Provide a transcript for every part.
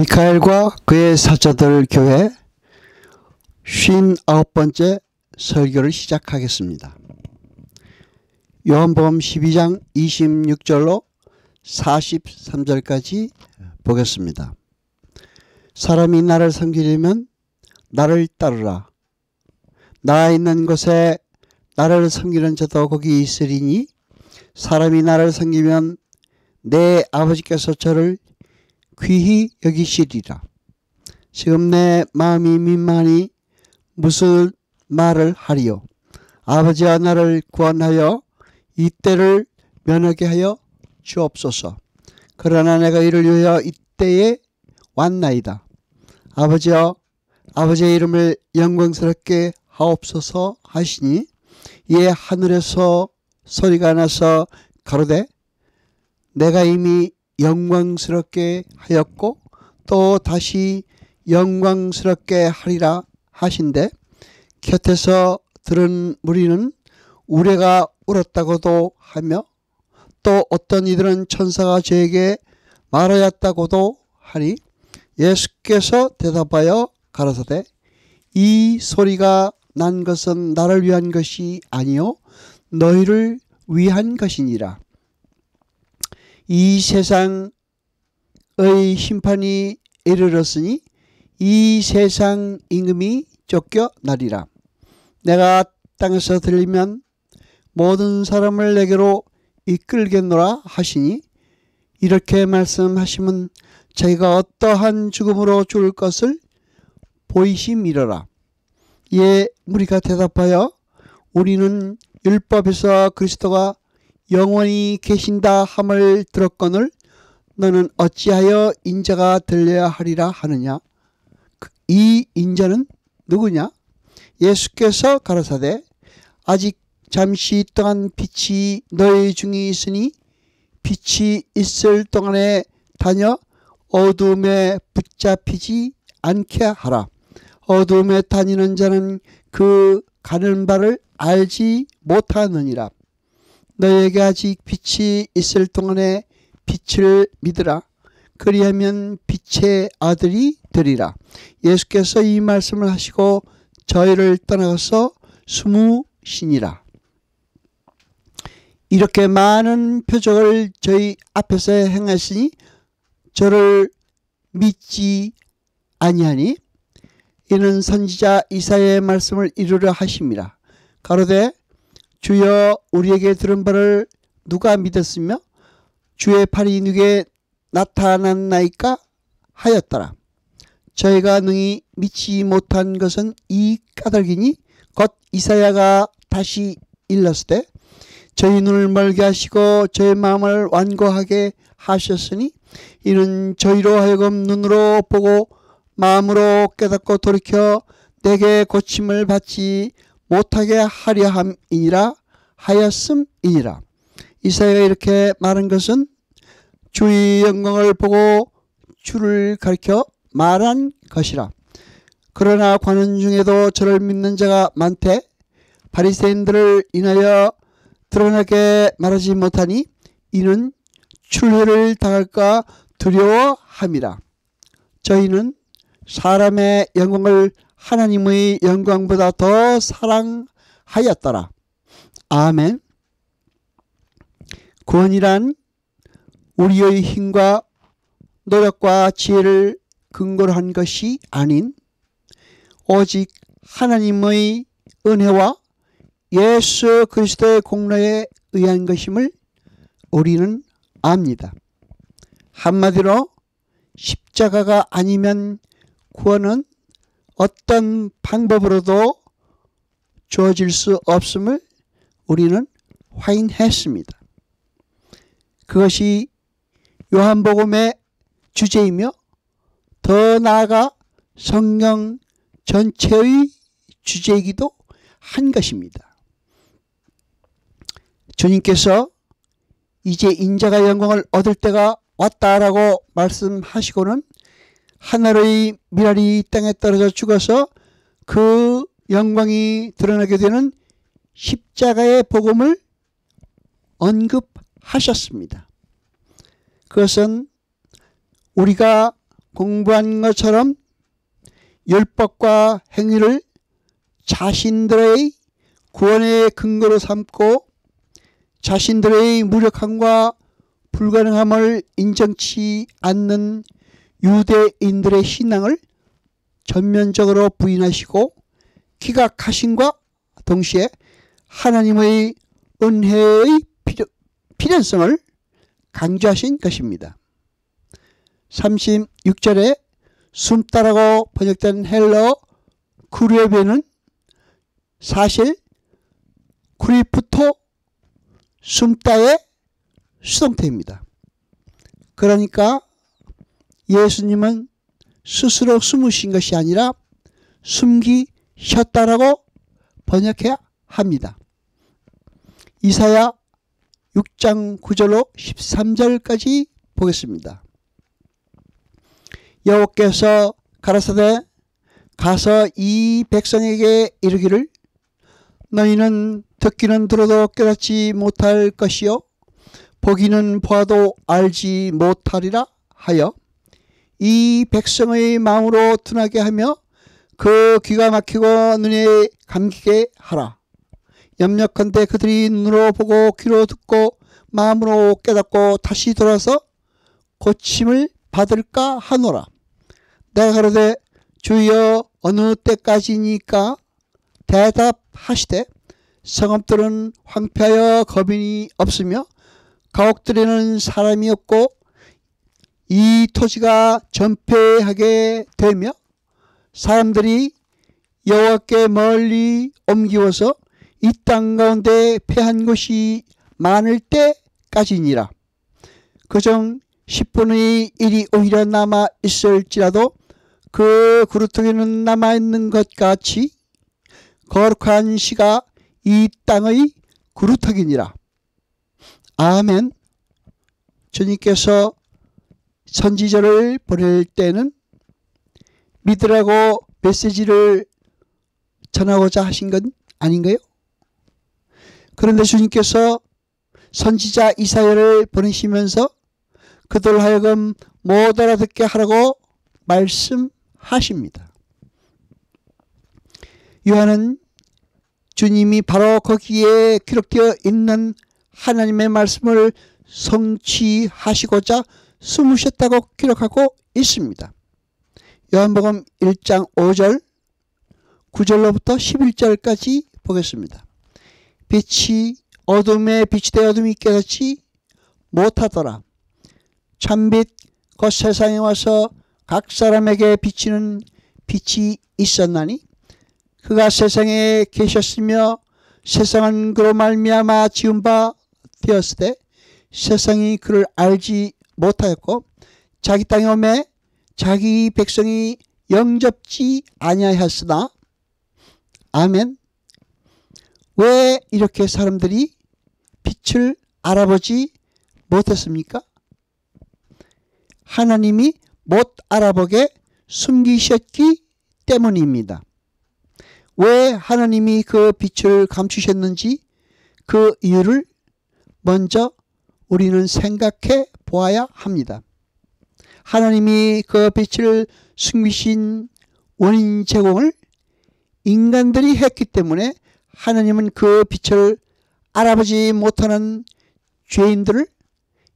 미카엘과 그의 사자들 교회 59번째 설교를 시작하겠습니다. 요한복음 12장 26절로 43절까지 보겠습니다. 사람이 나를 섬기려면 나를 따르라. 나 있는 곳에 나를 섬기는 자도 거기 있으리니 사람이 나를 섬기면 내 아버지께서 저를 귀히 여기시리라. 지금 내 마음이 민망하니 무슨 말을 하리요. 아버지와 나를 구원하여 이 때를 면하게 하여 주옵소서. 그러나 내가 이를 위하여 이때에 왔나이다. 아버지여, 아버지의 이름을 영광스럽게 하옵소서 하시니 이에 하늘에서 소리가 나서 가로되 내가 이미 영광스럽게 하였고 또 다시 영광스럽게 하리라 하신대 곁에서 들은 무리는 우레가 울었다고도 하며 또 어떤 이들은 천사가 저에게 말하였다고도 하니 예수께서 대답하여 가라사대 이 소리가 난 것은 나를 위한 것이 아니요 너희를 위한 것이니라. 이 세상의 심판이 이르렀으니 이 세상 임금이 쫓겨나리라. 내가 땅에서 들리면 모든 사람을 내게로 이끌겠노라 하시니 이렇게 말씀하시면 자기가 어떠한 죽음으로 죽을 것을 보이심이러라. 이에 무리가 대답하여 우리는 율법에서 그리스도가 영원히 계신다 함을 들었거늘 너는 어찌하여 인자가 들려야 하리라 하느냐. 이 인자는 누구냐? 예수께서 가라사대 아직 잠시 동안 빛이 너희 중에 있으니 빛이 있을 동안에 다녀 어두움에 붙잡히지 않게 하라. 어두움에 다니는 자는 그 가는 바를 알지 못하느니라. 너에게 아직 빛이 있을 동안에 빛을 믿으라. 그리하면 빛의 아들이 되리라. 예수께서 이 말씀을 하시고 저희를 떠나가서 숨으시니라. 이렇게 많은 표적을 저희 앞에서 행하시니 저를 믿지 아니하니 이는 선지자 이사야의 말씀을 이루려 하심이라. 가로되 주여 우리에게 들은 바를 누가 믿었으며 주의 팔이 누구에게 나타났나이까 하였더라. 저희가 능히 믿지 못한 것은 이 까닭이니 곧 이사야가 다시 일렀을 저희 눈을 멀게 하시고 저희 마음을 완고하게 하셨으니 이는 저희로 하여금 눈으로 보고 마음으로 깨닫고 돌이켜 내게 고침을 받지 못하게 하려 함이니라 하였음이니라. 이사야가 이렇게 말한 것은 주의 영광을 보고 주를 가리켜 말한 것이라. 그러나 관원 중에도 저를 믿는 자가 많되 바리새인들을 인하여 드러나게 말하지 못하니 이는 출회를 당할까 두려워함이라. 저희는 사람의 영광을 하나님의 영광보다 더 사랑하였더라. 아멘. 구원이란 우리의 힘과 노력과 지혜를 근거로 한 것이 아닌 오직 하나님의 은혜와 예수 그리스도의 공로에 의한 것임을 우리는 압니다. 한마디로 십자가가 아니면 구원은 어떤 방법으로도 주어질 수 없음을 우리는 확인했습니다. 그것이 요한복음의 주제이며 더 나아가 성경 전체의 주제이기도 한 것입니다. 주님께서 이제 인자가 영광을 얻을 때가 왔다라고 말씀하시고는 하늘의 미랄이 땅에 떨어져 죽어서 그 영광이 드러나게 되는 십자가의 복음을 언급하셨습니다. 그것은 우리가 공부한 것처럼 율법과 행위를 자신들의 구원의 근거로 삼고 자신들의 무력함과 불가능함을 인정치 않는 유대인들의 신앙을 전면적으로 부인하시고 기각하심과 동시에 하나님의 은혜의 필연성을 강조하신 것입니다. 36절에 숨다라고 번역된 헬러 쿠리에베는 사실 쿠리프토 숨다의 수동태입니다. 그러니까 예수님은 스스로 숨으신 것이 아니라 숨기셨다라고 번역해야 합니다. 이사야 6장 9절로 13절까지 보겠습니다. 여호와께서 가라사대 가서 이 백성에게 이르기를 너희는 듣기는 들어도 깨닫지 못할 것이요 보기는 보아도 알지 못하리라 하여 이 백성의 마음으로 둔하게 하며 그 귀가 막히고 눈에 감기게 하라. 염려컨대 그들이 눈으로 보고 귀로 듣고 마음으로 깨닫고 다시 돌아서 고침을 받을까 하노라. 내가 가로되 주여 어느 때까지니까 대답하시되 성읍들은 황폐하여 거민이 없으며 가옥들에는 사람이 없고 이 토지가 전폐하게 되며 사람들이 여호와께 멀리 옮기워서 이 땅 가운데 패한 곳이 많을 때까지니라. 그중 10분의 1이 오히려 남아 있을지라도 그 구루통에는 남아있는 것 같이 거룩한 시가 이 땅의 구루통이니라. 아멘. 주님께서 선지자를 보낼 때는 믿으라고 메시지를 전하고자 하신 건 아닌가요? 그런데 주님께서 선지자 이사야를 보내시면서 그들 하여금 못 알아듣게 하라고 말씀하십니다. 요한은 주님이 바로 거기에 기록되어 있는 하나님의 말씀을 성취하시고자 숨으셨다고 기록하고 있습니다. 요한복음 1장 5절 9절로부터 11절까지 보겠습니다. 빛이 어둠에 빛이 되어 어둠이 깨닫지 못하더라. 참빛 곧 세상에 와서 각 사람에게 비치는 빛이 있었나니 그가 세상에 계셨으며 세상은 그로 말미암아 지은 바 되었으되 세상이 그를 알지 못하였고 자기 땅에 오매 자기 백성이 영접지 아니하였으나 아멘. 왜 이렇게 사람들이 빛을 알아보지 못했습니까? 하나님이 못 알아보게 숨기셨기 때문입니다. 왜 하나님이 그 빛을 감추셨는지 그 이유를 먼저 우리는 생각해 보아야 합니다. 하나님이 그 빛을 숨기신 원인 제공을 인간들이 했기 때문에 하나님은 그 빛을 알아보지 못하는 죄인들을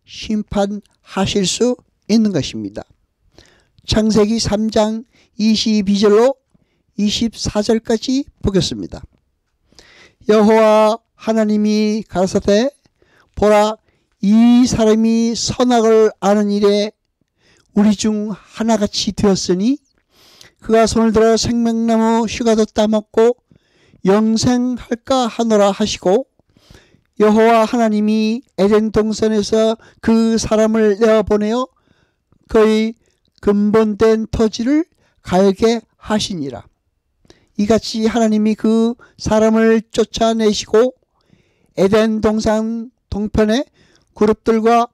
심판하실 수 있는 것입니다. 창세기 3장 22절로 24절까지 보겠습니다. 여호와 하나님이 가라사대 보라 이 사람이 선악을 아는 일에 우리 중 하나같이 되었으니 그가 손을 들어 생명나무 씨가도 따먹고 영생할까 하노라 하시고 여호와 하나님이 에덴 동산에서 그 사람을 내어보내어 그의 근본된 토지를 갈게 하시니라. 이같이 하나님이 그 사람을 쫓아내시고 에덴 동산 동편에 그룹들과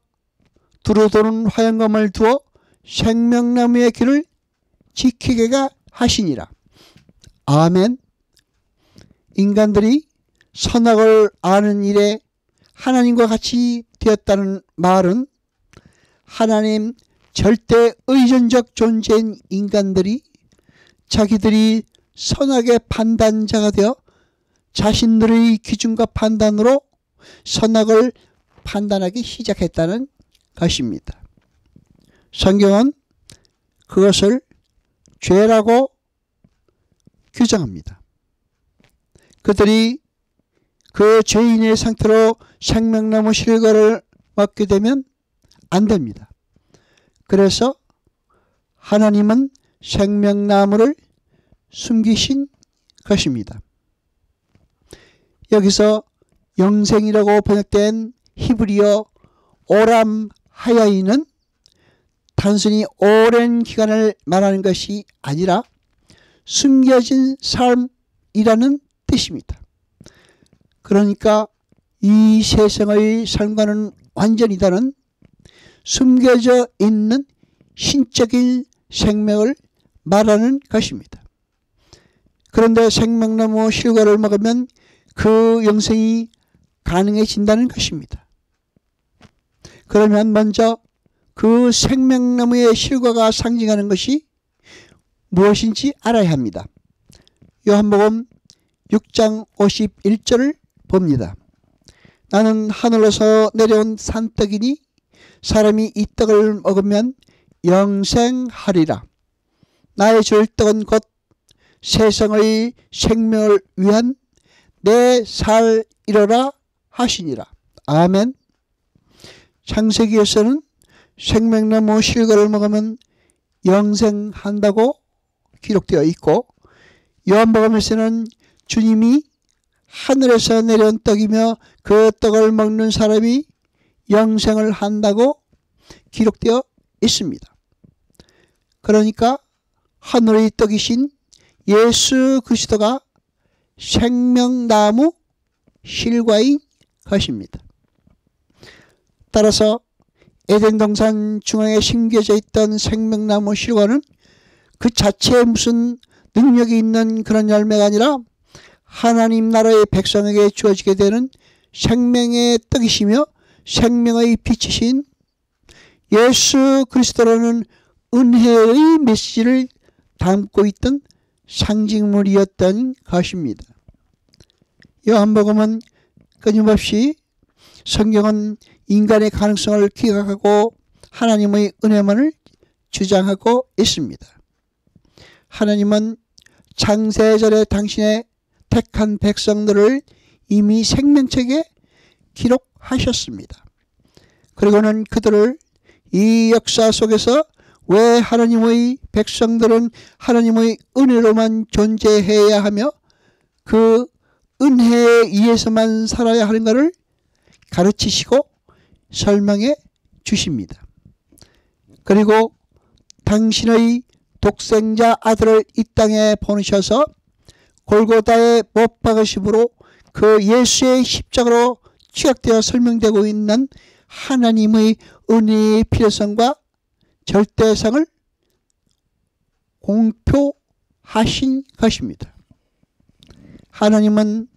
두루 도는 화영검을 두어 생명나무의 길을 지키게 하시니라. 아멘. 인간들이 선악을 아는 일에 하나님과 같이 되었다는 말은 하나님 절대 의존적 존재인 인간들이 자기들이 선악의 판단자가 되어 자신들의 기준과 판단으로 선악을 판단하기 시작했다는 것입니다. 성경은 그것을 죄라고 규정합니다. 그들이 그 죄인의 상태로 생명나무 실과를 먹게 되면 안 됩니다. 그래서 하나님은 생명나무를 숨기신 것입니다. 여기서 영생이라고 번역된 히브리어 오람 하야이는 단순히 오랜 기간을 말하는 것이 아니라 숨겨진 삶이라는 뜻입니다. 그러니까 이 세상의 삶과는 완전히 다른 숨겨져 있는 신적인 생명을 말하는 것입니다. 그런데 생명나무 실과를 먹으면 그 영생이 가능해진다는 것입니다. 그러면 먼저 그 생명나무의 실과가 상징하는 것이 무엇인지 알아야 합니다. 요한복음 6장 51절을 봅니다. 나는 하늘에서 내려온 산떡이니 사람이 이 떡을 먹으면 영생하리라. 나의 줄 떡은 곧 세상의 생명을 위한 내 살이로라 하시니라. 아멘. 창세기에서는 생명나무 실과를 먹으면 영생한다고 기록되어 있고, 요한복음에서는 주님이 하늘에서 내려온 떡이며 그 떡을 먹는 사람이 영생을 한다고 기록되어 있습니다. 그러니까 하늘의 떡이신 예수 그리스도가 생명나무 실과인 것입니다. 따라서 에덴 동산 중앙에 심겨져 있던 생명나무 실과는 그 자체에 무슨 능력이 있는 그런 열매가 아니라 하나님 나라의 백성에게 주어지게 되는 생명의 떡이시며 생명의 빛이신 예수 그리스도라는 은혜의 메시지를 담고 있던 상징물이었던 것입니다. 요한복음은 끊임없이 성경은 인간의 가능성을 기각하고 하나님의 은혜만을 주장하고 있습니다. 하나님은 창세전에 당신의 택한 백성들을 이미 생명책에 기록하셨습니다. 그리고는 그들을 이 역사 속에서 왜 하나님의 백성들은 하나님의 은혜로만 존재해야 하며 그 은혜에 의해서만 살아야 하는 것을 가르치시고 설명해 주십니다. 그리고 당신의 독생자 아들을 이 땅에 보내셔서 골고다에 못 박으심으로 그 예수의 십자가로 취약되어 설명되고 있는 하나님의 은혜의 필요성과 절대성을 공표하신 것입니다. 하나님은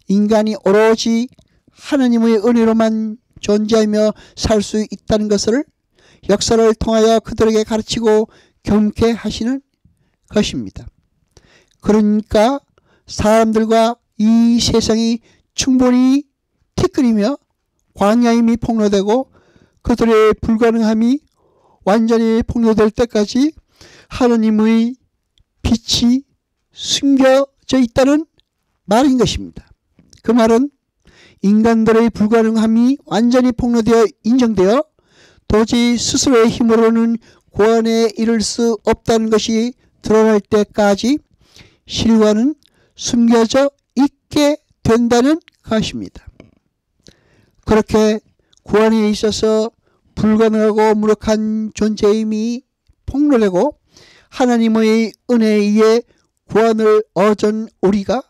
인간이 오로지 하나님의 은혜로만 존재하며 살 수 있다는 것을 역사를 통하여 그들에게 가르치고 경케 하시는 것입니다. 그러니까 사람들과 이 세상이 충분히 티끌이며 광야임이 폭로되고 그들의 불가능함이 완전히 폭로될 때까지 하나님의 빛이 숨겨져 있다는 말인 것입니다. 그 말은 인간들의 불가능함이 완전히 폭로되어 인정되어 도저히 스스로의 힘으로는 구원에 이를 수 없다는 것이 드러날 때까지 실과는 숨겨져 있게 된다는 것입니다. 그렇게 구원에 있어서 불가능하고 무력한 존재임이 폭로되고 하나님의 은혜에 의해 구원을 얻은 우리가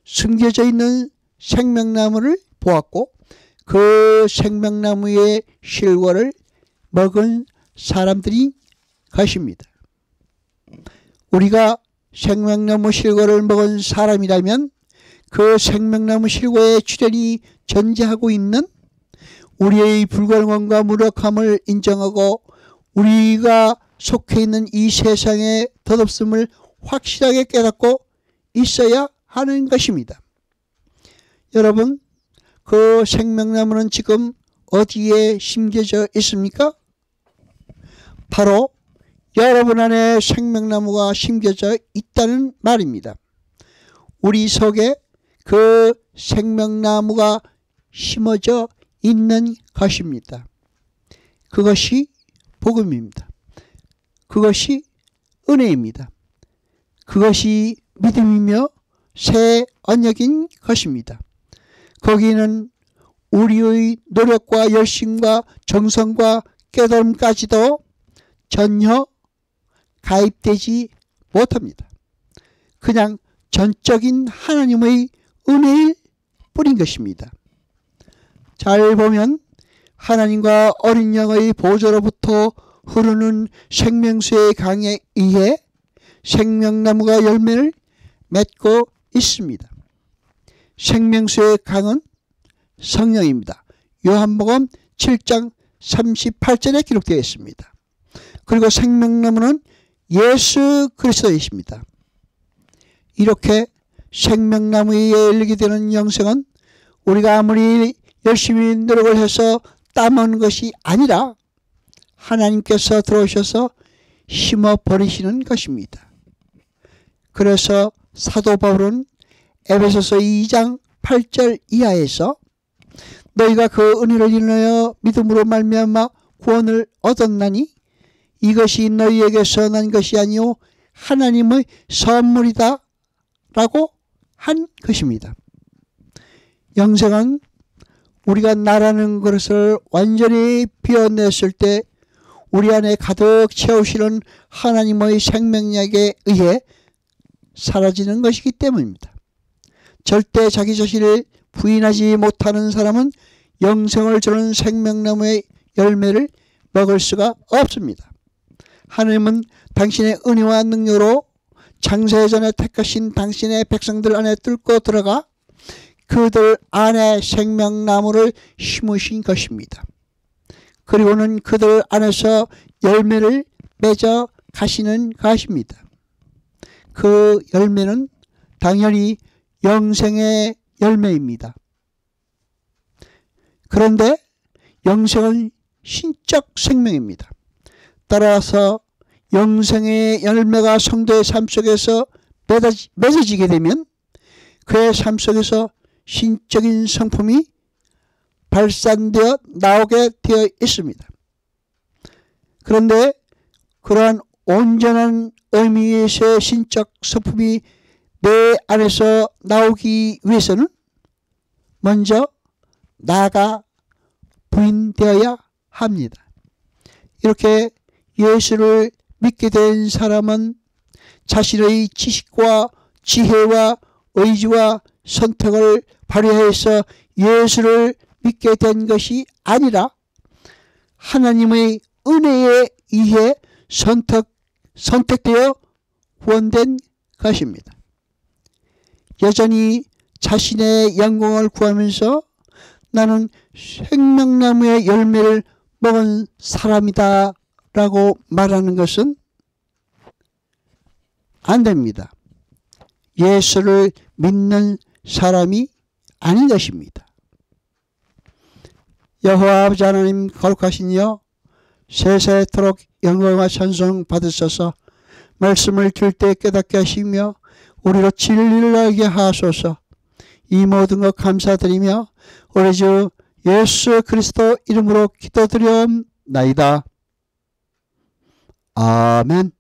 숨겨져 있는 생명나무를 보았고 그 생명나무의 실과를 먹은 사람들이 것입니다. 우리가 생명나무 실과를 먹은 사람이라면 그 생명나무 실과의 출현이 존재하고 있는 우리의 불가능함과 무력함을 인정하고 우리가 속해 있는 이 세상의 덧없음을 확실하게 깨닫고 있어야 하는 것입니다. 여러분, 그 생명나무는 지금 어디에 심겨져 있습니까? 바로 여러분 안에 생명나무가 심겨져 있다는 말입니다. 우리 속에 그 생명나무가 심어져 있는 것입니다. 그것이 복음입니다. 그것이 은혜입니다. 그것이 믿음이며 새 언약인 것입니다. 거기는 우리의 노력과 열심과 정성과 깨달음까지도 전혀 가입되지 못합니다. 그냥 전적인 하나님의 은혜일 뿐인 것입니다. 잘 보면 하나님과 어린 양의 보좌로부터 흐르는 생명수의 강에 의해 생명나무가 열매를 맺고 있습니다. 생명수의 강은 성령입니다. 요한복음 7장 38절에 기록되어 있습니다. 그리고 생명나무는 예수 그리스도이십니다. 이렇게 생명나무에 열리게 되는 영생은 우리가 아무리 열심히 노력을 해서 따먹는 것이 아니라 하나님께서 들어오셔서 심어버리시는 것입니다. 그래서 사도 바울은 에베소서 2장 8절 이하에서 너희가 그 은혜를 인하여 믿음으로 말미암아 구원을 얻었나니 이것이 너희에게서 난 것이 아니요 하나님의 선물이다 라고 한 것입니다. 영생은 우리가 나라는 것을 완전히 비워냈을 때 우리 안에 가득 채우시는 하나님의 생명력에 의해 사라지는 것이기 때문입니다. 절대 자기 자신을 부인하지 못하는 사람은 영생을 주는 생명나무의 열매를 먹을 수가 없습니다. 하나님은 당신의 은혜와 능력으로 창세 전에 택하신 당신의 백성들 안에 뚫고 들어가 그들 안에 생명나무를 심으신 것입니다. 그리고는 그들 안에서 열매를 맺어 가시는 것입니다. 그 열매는 당연히 영생의 열매입니다. 그런데 영생은 신적 생명입니다. 따라서 영생의 열매가 성도의 삶 속에서 맺어지게 되면 그의 삶 속에서 신적인 성품이 발산되어 나오게 되어 있습니다. 그런데 그러한 온전한 의미에서의 신적 성품이 내 안에서 나오기 위해서는 먼저 나가 부인되어야 합니다. 이렇게 예수를 믿게 된 사람은 자신의 지식과 지혜와 의지와 선택을 발휘해서 예수를 믿게 된 것이 아니라 하나님의 은혜에 의해 선택되어 구원된 것입니다. 여전히 자신의 영광을 구하면서 나는 생명나무의 열매를 먹은 사람이다 라고 말하는 것은 안 됩니다. 예수를 믿는 사람이 아닌 것입니다. 여호와 아버지 하나님 거룩하시니여 세세토록 영광과 찬송 받으소서. 말씀을 들 때 깨닫게 하시며 우리로 진리를 알게 하소서. 이 모든 것 감사드리며 우리 주 예수 그리스도 이름으로 기도드리옵나이다. 아멘.